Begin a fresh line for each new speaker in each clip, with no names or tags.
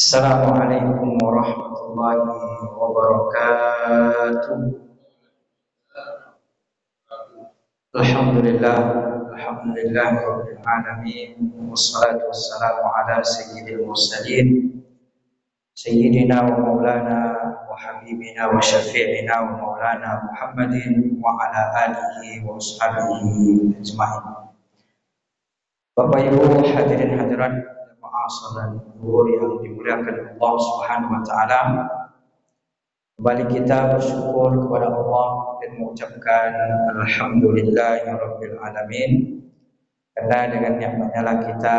Assalamualaikum warahmatullahi wabarakatuh. Alhamdulillah, alhamdulillah rabbil alamin. Wassalatu wassalamu ala sayyidil mursalin sayyidina wa maulana wa habibina wa syafi'ina wa maulana Muhammadin wa ala alihi wa ashabihi ajma'in. Bapak Ibu hadirin hadirat jemaah salat zuhur yang dimuliakan Allah Subhanahu wa taala. Kembali kita bersyukur kepada Allah dan mengucapkan alhamdulillahirabbil alamin. Karena dengan nikmatnya lah kita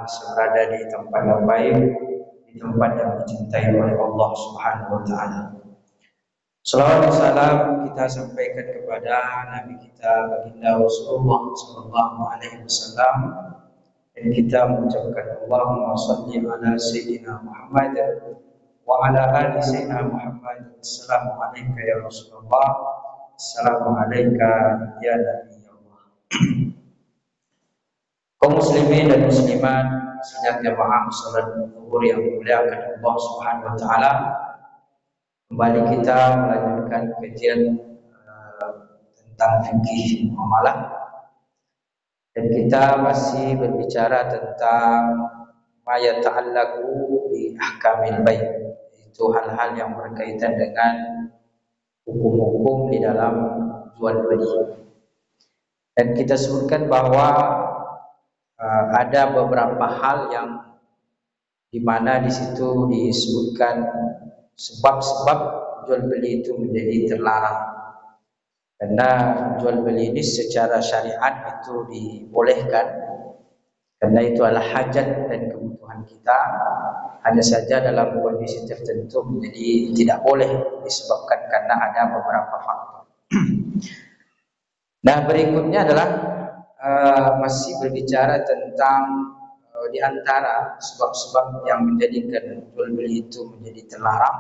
bisa berada di tempat yang baik, di tempat yang dicintai oleh Allah Subhanahu wa taala. Salawat dan salam kita sampaikan kepada Nabi kita baginda Rasulullah sallallahu alaihi wasallam. Dan kita mengucapkan Allahumma shalli ala sayyidina Muhammad wa ala ali sayyidina Muhammad. Assalamu alayka ya Rasulullah. Assalamu alayka ya Nabi Allah. Kaum muslimin dan muslimat sidang jamaah salat zuhur yang dimuliakan Allah Subhanahu wa taala. Kembali kita melanjutkan kajian tentang fikih muamalah. Dan kita masih berbicara tentang ma yata'allaqu bi ahkamil bai', itu hal-hal yang berkaitan dengan hukum-hukum di dalam jual beli. Dan kita sebutkan bahwa ada beberapa hal yang di mana di situ disebutkan sebab-sebab jual beli itu menjadi terlarang. Karena jual beli ini secara syariat itu dibolehkan, karena itu adalah hajat dan kebutuhan kita. Hanya saja dalam kondisi tertentu menjadi tidak boleh disebabkan karena ada beberapa faktor. Nah, berikutnya adalah masih berbicara tentang di antara sebab-sebab yang menjadikan jual beli itu menjadi terlarang,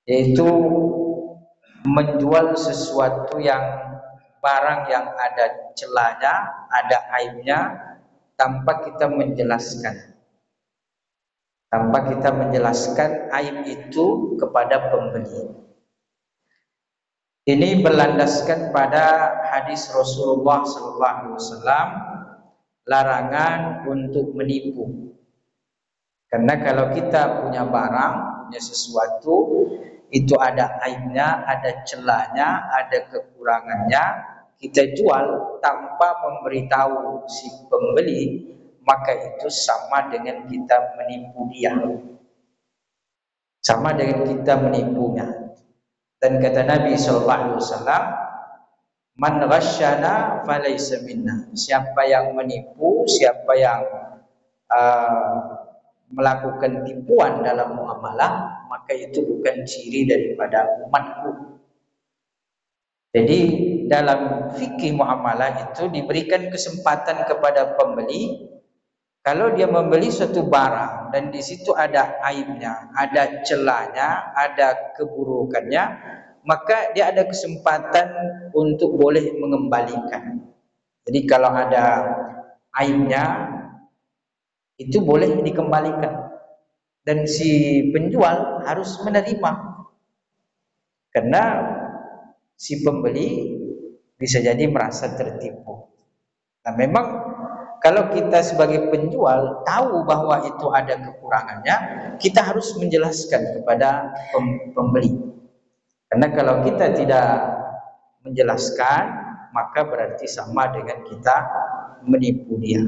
yaitu menjual sesuatu yang barang yang ada celahnya, ada aibnya, tanpa kita menjelaskan. Tanpa kita menjelaskan aib itu kepada pembeli. Ini berlandaskan pada hadis Rasulullah SAW, larangan untuk menipu. Karena kalau kita punya barang, punya sesuatu, itu ada aibnya, ada celahnya, ada kekurangannya, kita jual tanpa memberitahu si pembeli, maka itu sama dengan kita menipu dia. Sama dengan kita menipunya. Dan kata Nabi SAW, man ghasyana falaysa minna. Siapa yang menipu, siapa yang melakukan tipuan dalam muamalah, maka itu bukan ciri daripada umatku. Jadi dalam fikih muamalah itu diberikan kesempatan kepada pembeli, kalau dia membeli suatu barang dan di situ ada aibnya, ada celahnya, ada keburukannya, maka dia ada kesempatan untuk boleh mengembalikan. Jadi kalau ada aibnya, itu boleh dikembalikan. Dan si penjual harus menerima. Karena si pembeli bisa jadi merasa tertipu. Nah, memang kalau kita sebagai penjual tahu bahwa itu ada kekurangannya, kita harus menjelaskan kepada pembeli. Karena kalau kita tidak menjelaskan, maka berarti sama dengan kita menipu dia.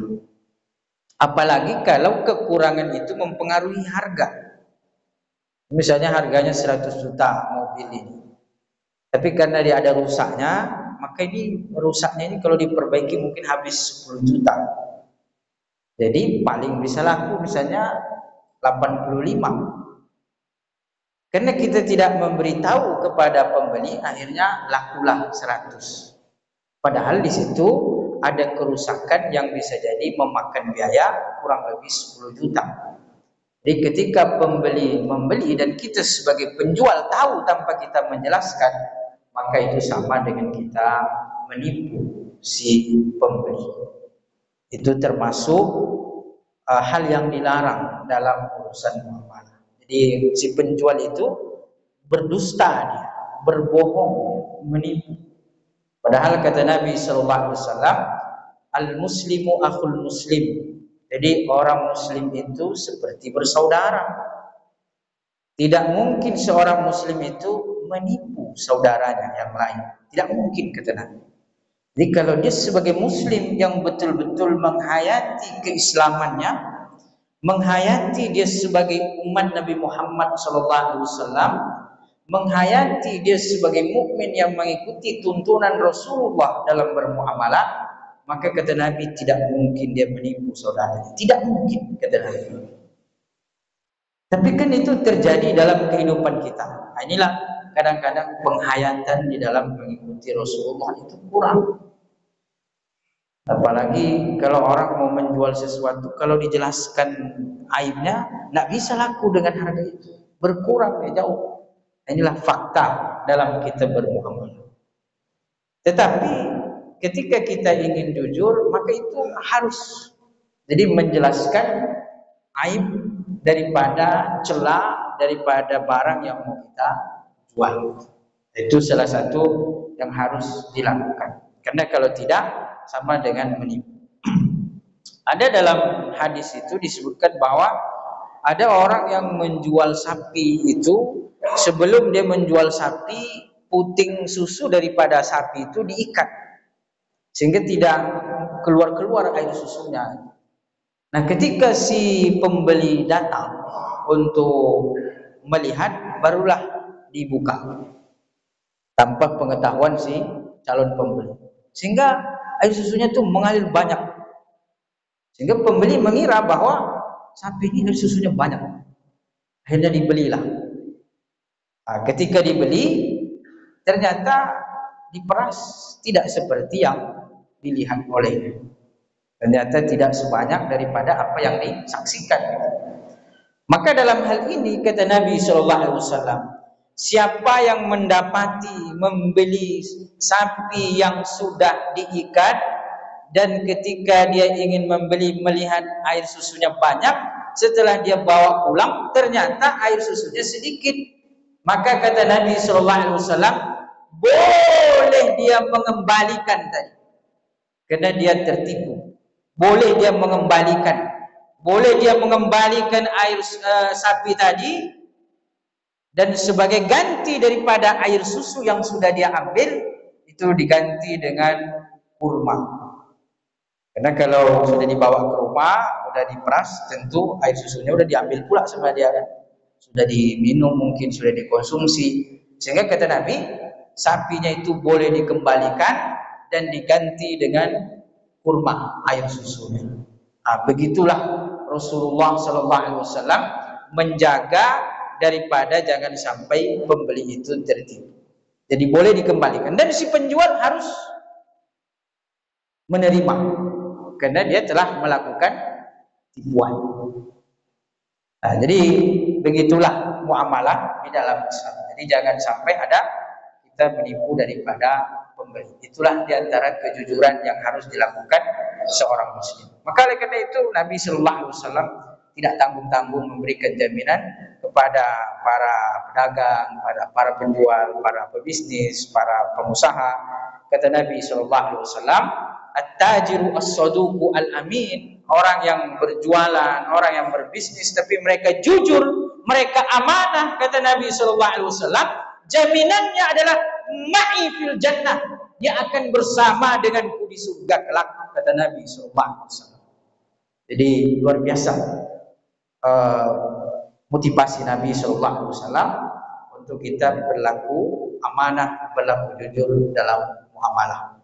Apalagi kalau kekurangan itu mempengaruhi harga. Misalnya harganya 100 juta mobil ini. Tapi karena dia ada rusaknya, maka ini rusaknya ini kalau diperbaiki mungkin habis 10 juta. Jadi paling bisa laku misalnya 85. Karena kita tidak memberitahu kepada pembeli, akhirnya lakulah 100. Padahal di situ ada kerusakan yang bisa jadi memakan biaya kurang lebih 10 juta. Jadi ketika pembeli membeli dan kita sebagai penjual tahu tanpa kita menjelaskan, maka itu sama dengan kita menipu si pembeli. Itu termasuk hal yang dilarang dalam urusan muamalah. Jadi si penjual itu berdusta dia, berbohong, menipu. Padahal kata Nabi sallallahu alaihi wasallam, al-muslimu akhul muslim. Jadi orang muslim itu seperti bersaudara. Tidak mungkin seorang muslim itu menipu saudaranya yang lain. Tidak mungkin kata Nabi. Jadi kalau dia sebagai muslim yang betul-betul menghayati keislamannya, menghayati dia sebagai umat Nabi Muhammad SAW, menghayati dia sebagai mukmin yang mengikuti tuntunan Rasulullah dalam bermuamalah, maka kata Nabi tidak mungkin dia menipu saudaranya. Tidak mungkin kata Nabi. Tapi kan itu terjadi dalam kehidupan kita. Nah, inilah kadang-kadang penghayatan di dalam mengikuti Rasulullah itu kurang. Apalagi kalau orang mau menjual sesuatu, kalau dijelaskan aibnya, tidak bisa laku dengan harga itu, berkurang ya jauh. Inilah fakta dalam kita bermuamalah. Tetapi ketika kita ingin jujur, maka itu harus jadi menjelaskan aib daripada celah daripada barang yang mau kita jual. Itu salah satu yang harus dilakukan. Karena kalau tidak, sama dengan menipu. Ada dalam hadis itu disebutkan bahwa ada orang yang menjual sapi itu, sebelum dia menjual sapi, puting susu daripada sapi itu diikat sehingga tidak keluar-keluar air susunya. Nah, ketika si pembeli datang untuk melihat, barulah dibuka tanpa pengetahuan si calon pembeli, sehingga air susunya itu mengalir banyak, sehingga pembeli mengira bahwa sapi ini air susunya banyak. Akhirnya dibelilah. Nah, ketika dibeli, ternyata diperas tidak seperti yang dilihat olehnya. Ternyata tidak sebanyak daripada apa yang disaksikan. Maka dalam hal ini kata Nabi SAW, siapa yang mendapati membeli sapi yang sudah diikat dan ketika dia ingin membeli melihat air susunya banyak, setelah dia bawa pulang ternyata air susunya sedikit, maka kata Nabi SAW, boleh dia mengembalikan tadi, karena dia tertipu. Boleh dia mengembalikan air sapi tadi, dan sebagai ganti daripada air susu yang sudah dia ambil, itu diganti dengan kurma. Karena kalau sudah dibawa ke rumah, sudah diperas, tentu air susunya sudah diambil pula sama dia kan. Sudah diminum, mungkin sudah dikonsumsi. Sehingga kata Nabi, sapinya itu boleh dikembalikan dan diganti dengan kurma, air susunya. Nah, begitulah Rasulullah SAW menjaga daripada jangan sampai pembeli itu tertipu. Jadi boleh dikembalikan dan si penjual harus menerima karena dia telah melakukan tipuan. Nah, jadi begitulah muamalah di dalam Islam. Jadi jangan sampai ada kita menipu daripada pembeli. Itulah diantara kejujuran yang harus dilakukan seorang muslim. Maka oleh karena itu Nabi Sallallahu Alaihi Wasallam tidak tanggung-tanggung memberikan jaminan kepada para pedagang, pada para penjual, para pebisnis, para pengusaha. Kata Nabi Sallallahu Alaihi Wasallam, at-tajiru as-saduqu al-amin, orang yang berjualan, orang yang berbisnis tapi mereka jujur, mereka amanah, kata Nabi Sallallahu Alaihi Wasallam, jaminannya adalah ma'i fil jannah, dia akan bersama denganku di surga kelak, kata Nabi SAW. Jadi luar biasa motivasi Nabi SAW untuk kita berlaku amanah, berlaku jujur dalam muamalah.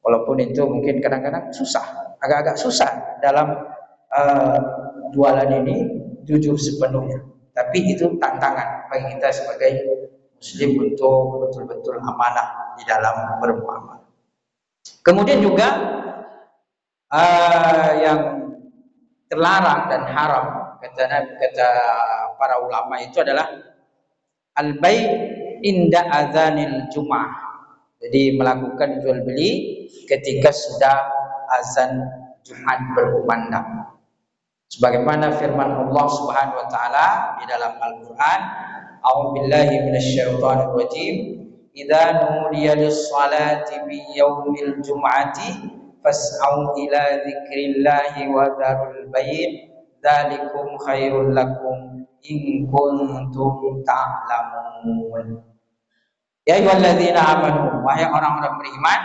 Walaupun itu mungkin kadang-kadang susah, agak-agak susah dalam jualan ini jujur sepenuhnya. Tapi itu tantangan bagi kita sebagai muslim untuk betul-betul amanah di dalam bermuamalah. Kemudian juga yang terlarang dan haram kata para ulama itu adalah al-bai' inda adzanil Jum'ah. Jadi melakukan jual beli ketika sudah azan Jumat berkumandang. Sebagaimana firman Allah Subhanahu wa taala di dalam Al-Qur'an, A'udzubillahi minasyaitonir rajim. Idza nudiya lis-salati min yaumil jum'ati fas'au ila dzikrillahi wa dzarul bai'. Dzalikum khairul lakum in kuntum ta'lamun. Ya ayyuhalladzina amanu, wahai orang-orang beriman,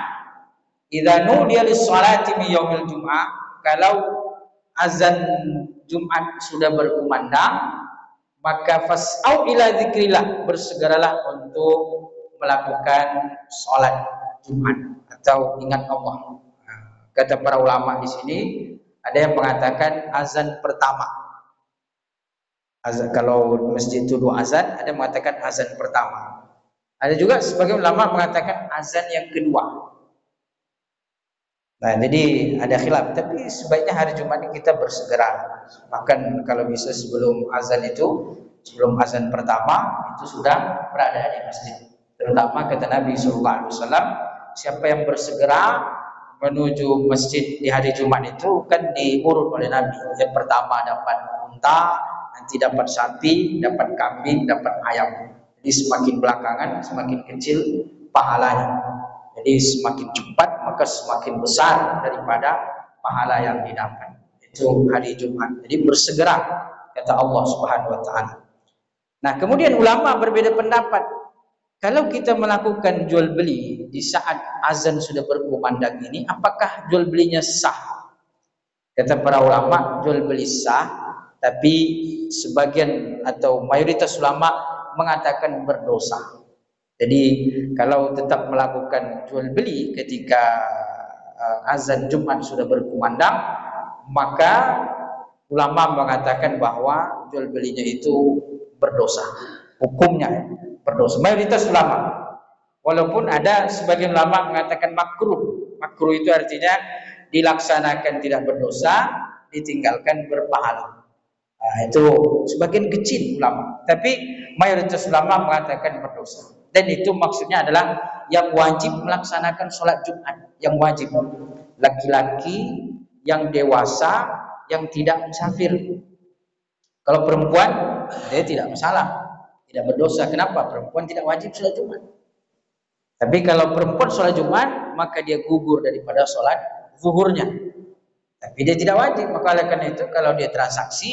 idza nudiya lis-salati min yaumil jum'ah, kalau azan Jumat sudah berkumandang, maka fas'au ila dzikrillah, bersegeralah untuk melakukan sholat Jumat atau ingat Allah. Kata para ulama di sini, ada yang mengatakan azan pertama. Azan, kalau masjid itu 2 azan, ada yang mengatakan azan pertama. Ada juga sebagian ulama mengatakan azan yang kedua. Nah, jadi ada khilaf, tapi sebaiknya hari Jumat kita bersegera. Bahkan kalau bisa sebelum azan itu, sebelum azan pertama itu sudah berada di masjid. Terutama kata Nabi SAW, siapa yang bersegera menuju masjid di hari Jumat itu kan diurut oleh Nabi. Yang pertama dapat unta, nanti dapat sapi, dapat kambing, dapat ayam. Jadi semakin belakangan semakin kecil pahalanya. Jadi semakin cepat maka semakin besar daripada pahala yang didapat. Itu hari Jumat. Jadi bersegera kata Allah Subhanahu wa taala. Nah, kemudian ulama berbeda pendapat. Kalau kita melakukan jual beli di saat azan sudah berkumandang ini, apakah jual belinya sah? Kata para ulama, jual beli sah, tapi sebagian atau mayoritas ulama mengatakan berdosa. Jadi kalau tetap melakukan jual beli ketika azan Jumat sudah berkumandang, maka ulama mengatakan bahwa jual belinya itu berdosa. Hukumnya berdosa. Mayoritas ulama. Walaupun ada sebagian ulama mengatakan makruh. Makruh itu artinya dilaksanakan tidak berdosa, ditinggalkan berpahala. Nah, itu sebagian kecil ulama. Tapi mayoritas ulama mengatakan berdosa. Dan itu maksudnya adalah yang wajib melaksanakan sholat Jumat, yang wajib laki-laki yang dewasa yang tidak musafir. Kalau perempuan dia tidak masalah, tidak berdosa. Kenapa? Perempuan tidak wajib sholat Jumat. Tapi kalau perempuan sholat Jumat maka dia gugur daripada sholat zuhurnya. Tapi dia tidak wajib. Maka oleh karena itu kalau dia transaksi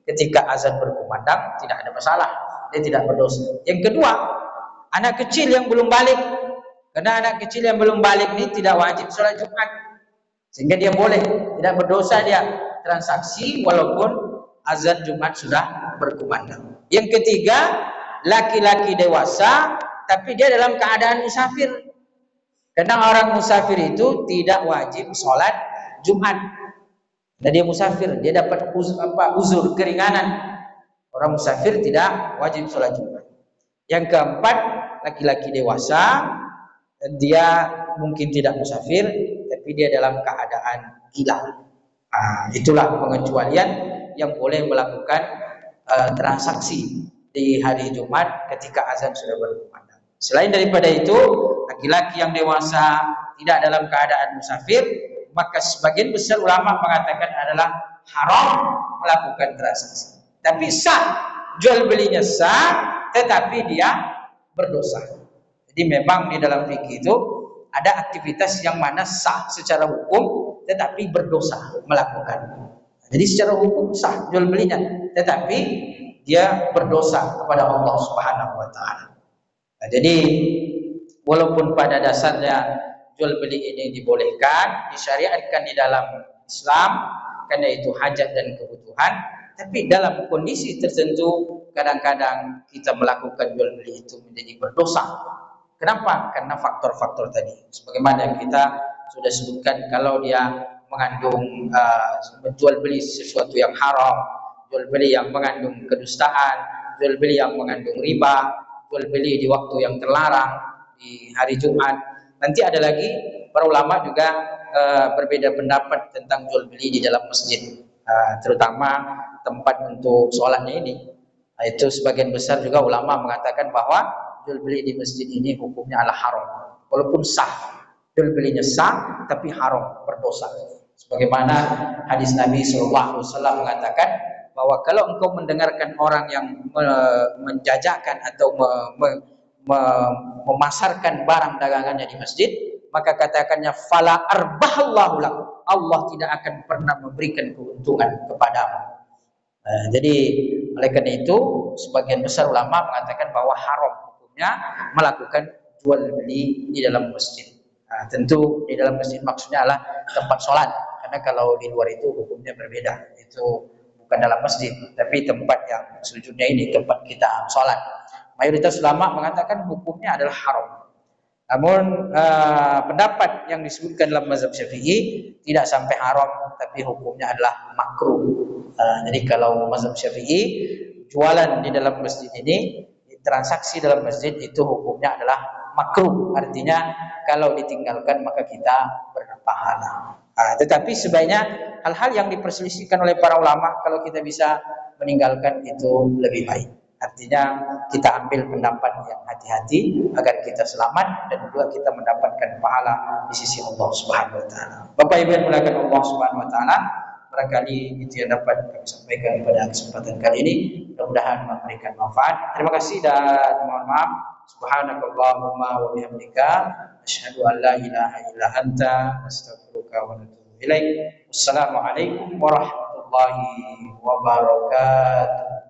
ketika azan berkumandang tidak ada masalah, dia tidak berdosa. Yang kedua, anak kecil yang belum balik, karena anak kecil yang belum balik ini tidak wajib sholat Jumat, sehingga dia boleh, tidak berdosa dia transaksi walaupun azan Jumat sudah berkumandang. Yang ketiga, laki-laki dewasa tapi dia dalam keadaan musafir, karena orang musafir itu tidak wajib sholat Jumat. Nah, dia musafir, dia dapat uzur keringanan. Orang musafir tidak wajib sholat Jumat. Yang keempat, laki-laki dewasa, dia mungkin tidak musafir, tapi dia dalam keadaan gila. Nah, itulah pengecualian yang boleh melakukan transaksi di hari Jumat ketika azan sudah berkumandang. Selain daripada itu, laki-laki yang dewasa tidak dalam keadaan musafir, maka sebagian besar ulama mengatakan adalah haram melakukan transaksi. Tapi sah, jual belinya sah, tetapi dia berdosa. Jadi memang di dalam fikih itu ada aktivitas yang mana sah secara hukum tetapi berdosa melakukan. Jadi secara hukum sah jual belinya, tetapi dia berdosa kepada Allah Subhanahu wa taala. Nah, jadi walaupun pada dasarnya jual beli ini dibolehkan, disyariatkan di dalam Islam karena itu hajat dan kebutuhan, tapi dalam kondisi tertentu kadang-kadang kita melakukan jual beli itu menjadi berdosa. Kenapa? Karena faktor-faktor tadi. Sebagaimana yang kita sudah sebutkan, kalau dia mengandung jual beli sesuatu yang haram, jual beli yang mengandung kedustaan, jual beli yang mengandung riba, jual beli di waktu yang terlarang di hari Jumat. Nanti ada lagi para ulama juga berbeda pendapat tentang jual beli di dalam masjid, terutama tempat untuk sholatnya ini. Nah, itu sebagian besar juga ulama mengatakan bahwa jual beli di masjid ini hukumnya adalah haram. Walaupun sah, jual belinya sah tapi haram, berdosa. Sebagaimana hadis Nabi SAW mengatakan bahwa kalau engkau mendengarkan orang yang menjajakan atau memasarkan barang dagangannya di masjid, maka katakannya fala arbahallahu lak, Allah tidak akan pernah memberikan keuntungan kepadamu. Jadi oleh karena itu sebagian besar ulama mengatakan bahwa haram hukumnya melakukan jual beli di dalam masjid. Tentu di dalam masjid maksudnya adalah tempat sholat, karena kalau di luar itu hukumnya berbeda. Itu bukan dalam masjid, tapi tempat yang sujudnya ini tempat kita sholat. Mayoritas ulama mengatakan hukumnya adalah haram. Namun pendapat yang disebutkan dalam mazhab Syafi'i tidak sampai haram, tapi hukumnya adalah makruh. Jadi kalau mazhab Syafi'i, jualan di dalam masjid ini, transaksi dalam masjid itu hukumnya adalah makruh, artinya kalau ditinggalkan maka kita berpahala. Tetapi sebaiknya hal-hal yang diperselisihkan oleh para ulama kalau kita bisa meninggalkan itu lebih baik. Artinya kita ambil pendapat yang hati-hati agar kita selamat dan juga kita mendapatkan pahala di sisi Allah Subhanahu wa taala. Bapak Ibu yang dimuliakan Allah Subhanahu wa taala, barangkali itu yang dapat kami sampaikan pada kesempatan kali ini. Mudah-mudahan memberikan manfaat. Terima kasih dan mohon maaf. Subhanakallahumma wa bihamdika asyhadu an la ilaha illa anta astaghfiruka wa atubu ilaik. Wassalamualaikum warahmatullahi wabarakatuh.